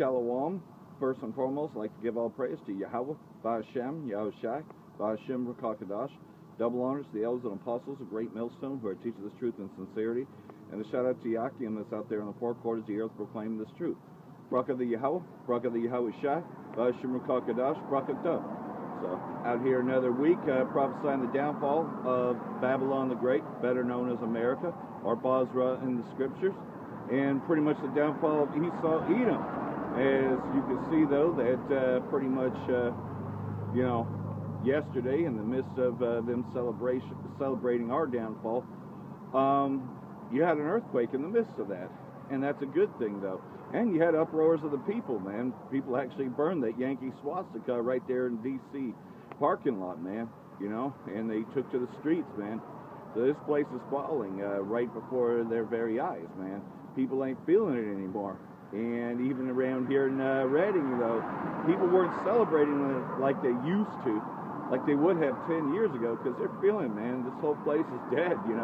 Shalom. First and foremost, I'd like to give all praise to Yahweh, Ba'Hashem, Yahushai, Ba'Hashem Rakakadash. Double honors to the elders and apostles, a great millstone who are teaching this truth in sincerity. And a shout out to Yakim that's out there in the four quarters of the earth proclaiming this truth. Barak the Yahweh, Barak the Yahushai, Ba'Hashem Rakakadash, Barak Tov. So, out here another week, prophesying the downfall of Babylon the Great, better known as America, or Basra in the scriptures, and pretty much the downfall of Esau, Edom. As you can see, though, that pretty much, yesterday, in the midst of them celebrating our downfall, you had an earthquake in the midst of that, and that's a good thing, though. And you had uproars of the people, man. People actually burned that Yankee swastika right there in D.C. parking lot, man, and they took to the streets, man. So this place is falling right before their very eyes, man. People ain't feeling it anymore. And even around here in Reading, though, people weren't celebrating it like they used to, like they would have 10 years ago, because they're feeling, man, this whole place is dead, They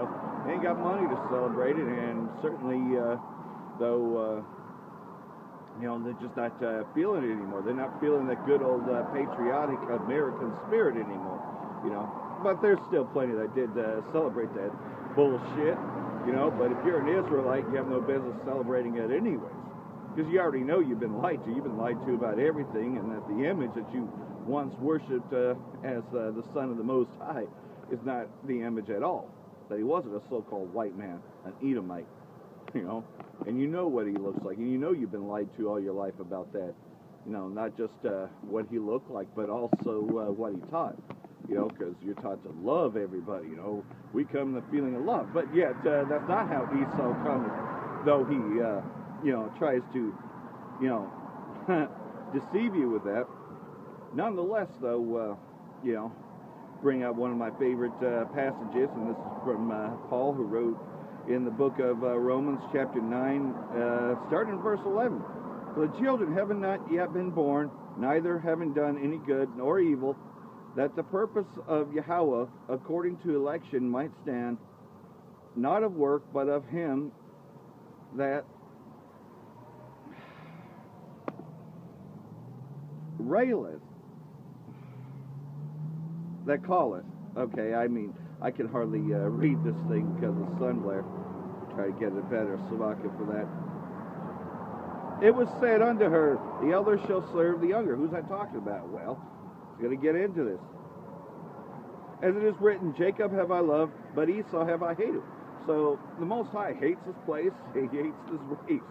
ain't got money to celebrate it, and certainly, they're just not feeling it anymore. They're not feeling that good old patriotic American spirit anymore, But there's still plenty that did celebrate that bullshit, But if you're an Israelite, you have no business celebrating it anyways. Because you already know you've been lied to. You've been lied to about everything, and that the image that you once worshipped as the Son of the Most High is not the image at all. That he wasn't a so-called white man, an Edomite, And you know what he looks like, and you've been lied to all your life about that. Not just what he looked like, but also what he taught. Because you're taught to love everybody. We come in the feeling of love, but yet that's not how Esau comes. Though he, tries to, deceive you with that. Nonetheless, though, bring out one of my favorite passages, and this is from Paul, who wrote in the book of Romans, chapter 9, starting in verse 11. For the children have not yet been born, neither having done any good nor evil, that the purpose of Yahweh, according to election, might stand, not of work, but of him that raileth, that calleth. Okay, I can hardly read this thing because of the sun glare. Try to get a better Savaka for that. It was said unto her, the elder shall serve the younger. Who's that talking about? Well, he's going to get into this. As it is written, Jacob have I loved, but Esau have I hated. So the Most High hates this place. He hates this race,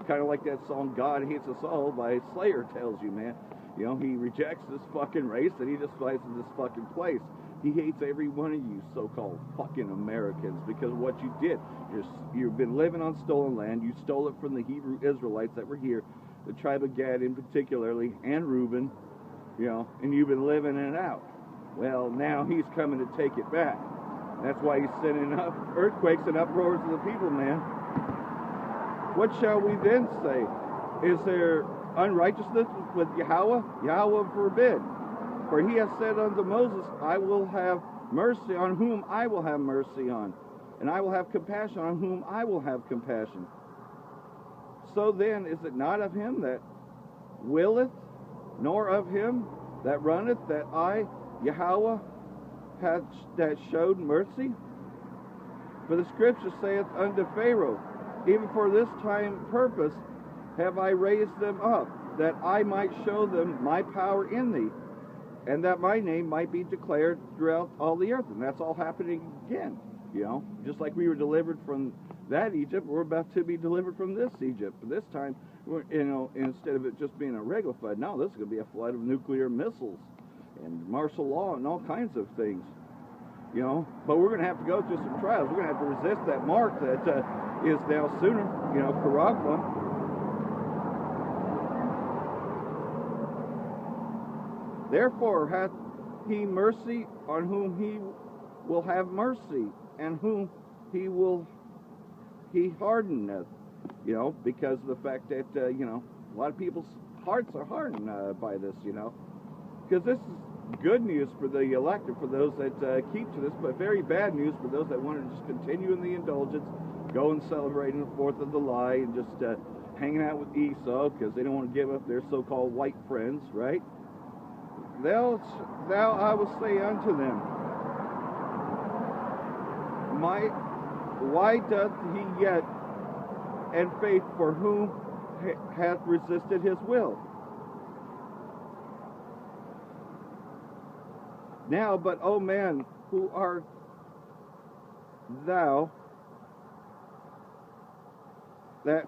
Kind of like that song, God Hates Us All by Slayer tells you, man. He rejects this fucking race, and he despises this fucking place. He hates every one of you so-called fucking Americans because of what you did. You've been living on stolen land. You stole it from the Hebrew Israelites that were here, the tribe of Gad in particularly, and Reuben, and you've been living it out. Well, now he's coming to take it back. That's why he's sending up earthquakes and uproars to the people, man. What shall we then say? Is there unrighteousness with Yahweh? Yahweh forbid. For he has said unto Moses, I will have mercy on whom I will have mercy on, and I will have compassion on whom I will have compassion. So then, is it not of him that willeth, nor of him that runneth, that I, Yahweh, that showed mercy? For the scripture saith unto Pharaoh, even for this time purpose have I raised them up, that I might show them my power in thee, and that my name might be declared throughout all the earth. And that's all happening again, Just like we were delivered from that Egypt, we're about to be delivered from this Egypt. But this time, instead of it just being a regular flood, now this is going to be a flood of nuclear missiles and martial law and all kinds of things, But we're going to have to go through some trials. We're going to have to resist that mark that is now sooner, Karagma. Therefore hath he mercy on whom he will have mercy, and whom he hardeneth. Because of the fact that, a lot of people's hearts are hardened by this, Because this is good news for the elect and for those that keep to this, but very bad news for those that want to just continue in the indulgence, go and celebrate in the 4th of July, and just hanging out with Esau because they don't want to give up their so-called white friends, right? Thou I will say unto them, why doth he yet and faith for whom hath resisted his will? Now, but, O man, who art thou, that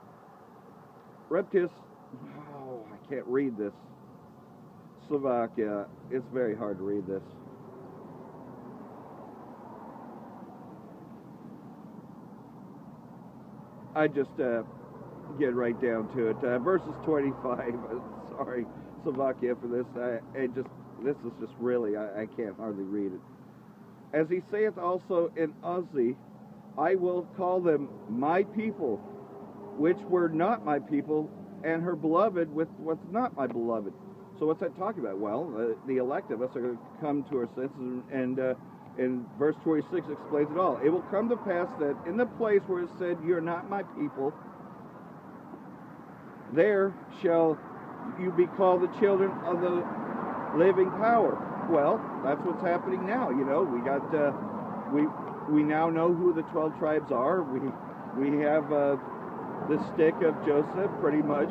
reptist, oh, I can't read this, Slovakia, it's very hard to read this. I just get right down to it. Verses 25, sorry, Slovakia, for this. This is just really, I can't hardly read it. As he saith also in Ozzy, I will call them my people, which were not my people, and her beloved with what's not my beloved. So what's that talking about? Well, the elect of us are going to come to our senses, and verse 26 explains it all. It will come to pass that in the place where it said, you're not my people, there shall you be called the children of the living power. Well, that's what's happening now. You know, we got we now know who the 12 tribes are. We have the stick of Joseph, pretty much,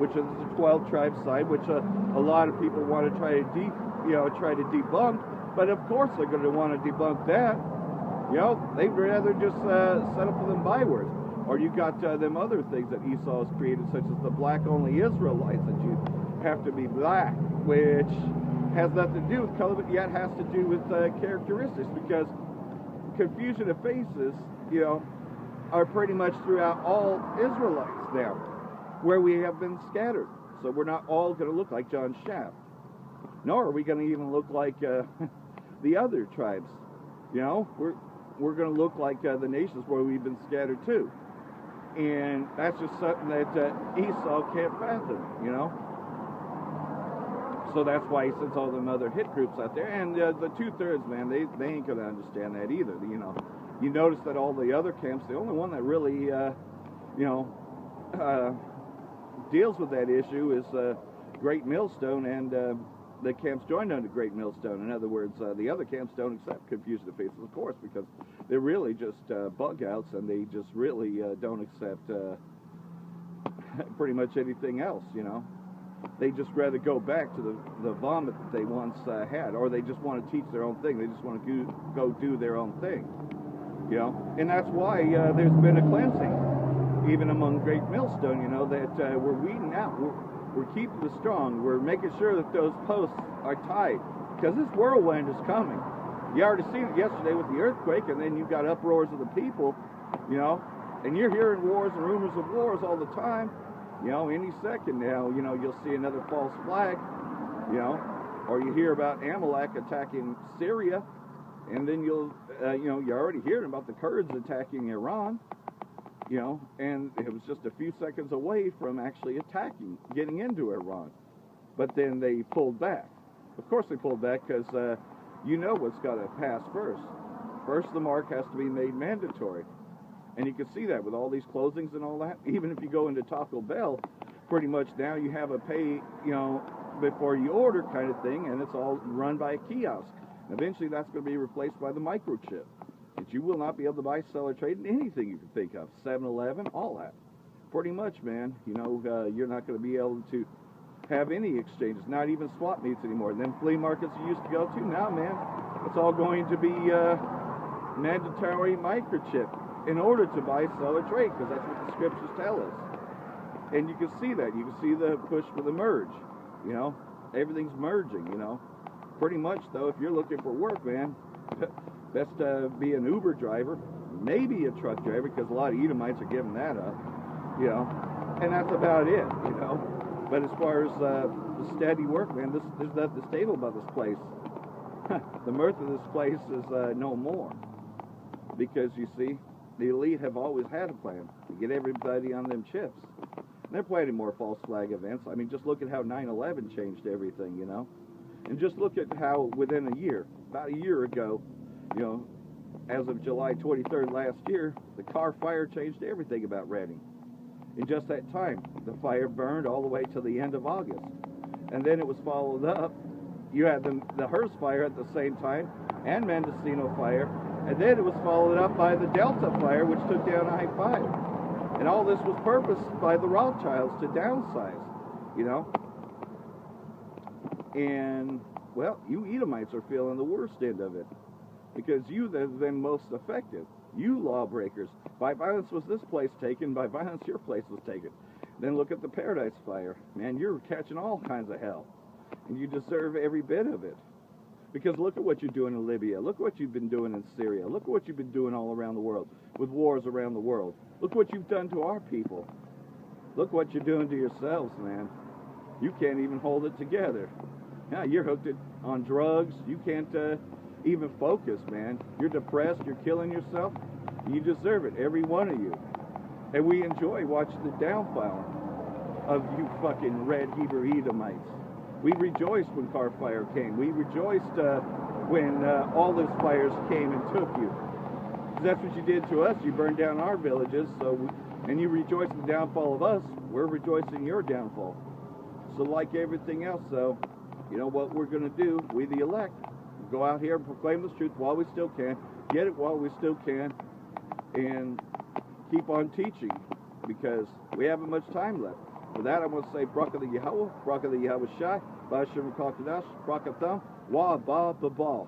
which is the 12 tribe side, which a lot of people want to try to debunk. But of course, they're going to want to debunk that. You know, they'd rather just settle for them bywords. Or you got them other things that Esau has created, such as the black-only Israelites, that you have to be black, which has nothing to do with color, but yet has to do with characteristics, because confusion of faces, you know, are pretty much throughout all Israelites now, where we have been scattered. So we're not all going to look like John Shaft, nor are we going to even look like the other tribes. You know, we're going to look like the nations where we've been scattered too. And that's just something that Esau can't fathom, you know. So that's why he sends all them other hit groups out there. And the 2/3, man, they ain't going to understand that either, you know. You notice that all the other camps, the only one that really, deals with that issue is Great Millstone and the camps joined under Great Millstone. In other words, the other camps don't accept confusion of faces, of course, because they're really just bug outs, and they just really don't accept pretty much anything else, you know. They just rather go back to the vomit that they once had, or they just want to teach their own thing. They just want to go do their own thing, you know. And that's why there's been a cleansing, even among Great Millstone, you know, that we're weeding out. We're keeping the strong. We're making sure that those posts are tight, because this whirlwind is coming. You already seen it yesterday with the earthquake, and then you got uproars of the people, you know, and you're hearing wars and rumors of wars all the time. You know, any second now, you know, you'll see another false flag, you know, or you hear about Amalek attacking Syria, and then you'll, you're already hearing about the Kurds attacking Iran, you know, and it was just a few seconds away from actually getting into Iran. But then they pulled back. Of course they pulled back because you know what's got to pass first. First, the mark has to be made mandatory. And you can see that with all these closings and all that. Even if you go into Taco Bell, pretty much now you have a pay, you know, before you order kind of thing, and it's all run by a kiosk. Eventually that's going to be replaced by the microchip. That you will not be able to buy, sell, or trade in anything you can think of. 7-Eleven, all that. Pretty much, man, you know, you're not going to be able to have any exchanges, not even swap meets anymore. And then flea markets you used to go to, now, man, it's all going to be mandatory microchip in order to buy, sell, or trade, because that's what the scriptures tell us. And you can see that. You can see the push for the merge, you know. Everything's merging, you know. Pretty much, though, if you're looking for work, man, best be an Uber driver, maybe a truck driver, because a lot of Edomites are giving that up, you know. And that's about it, you know. But as far as the steady work, man, there's nothing stable about this place. The mirth of this place is no more. Because, you see, the elite have always had a plan to get everybody on them chips. And they're planning more false flag events. I mean, just look at how 9/11 changed everything, you know. And just look at how within a year, about a year ago, you know, as of July 23rd last year, the Carr fire changed everything about Reading. in just that time. The fire burned all the way to the end of August. And then it was followed up. You had the Hearst fire at the same time, and Mendocino fire. And then it was followed up by the Delta fire, which took down I-5. And all this was purposed by the Rothschilds to downsize, you know. And, well, you Edomites are feeling the worst end of it, because you have been most effective. You lawbreakers. By violence was this place taken, by violence your place was taken. Then look at the Paradise Fire. Man, you're catching all kinds of hell. And you deserve every bit of it. Because look at what you're doing in Libya. Look what you've been doing in Syria. Look what you've been doing all around the world, with wars around the world. Look what you've done to our people. Look what you're doing to yourselves, man. You can't even hold it together. Yeah, you're hooked on drugs. You can't even focus, man. You're depressed. You're killing yourself. You deserve it, every one of you. And we enjoy watching the downfall of you fucking red Hebrew Edomites. We rejoiced when Car Fire came. We rejoiced when all those fires came and took you. 'Cause that's what you did to us. You burned down our villages, and you rejoiced in the downfall of us. We're rejoicing in your downfall. So like everything else, though, you know what we're going to do? We the elect. Go out here and proclaim this truth while we still can. Get it while we still can. And keep on teaching, because we haven't much time left. For that, I want to say, Barak the Yahweh, Barak the Yahweh Shai, Ba'ashem Rakal Kadash, Barak Atham, Wa Ba Babal.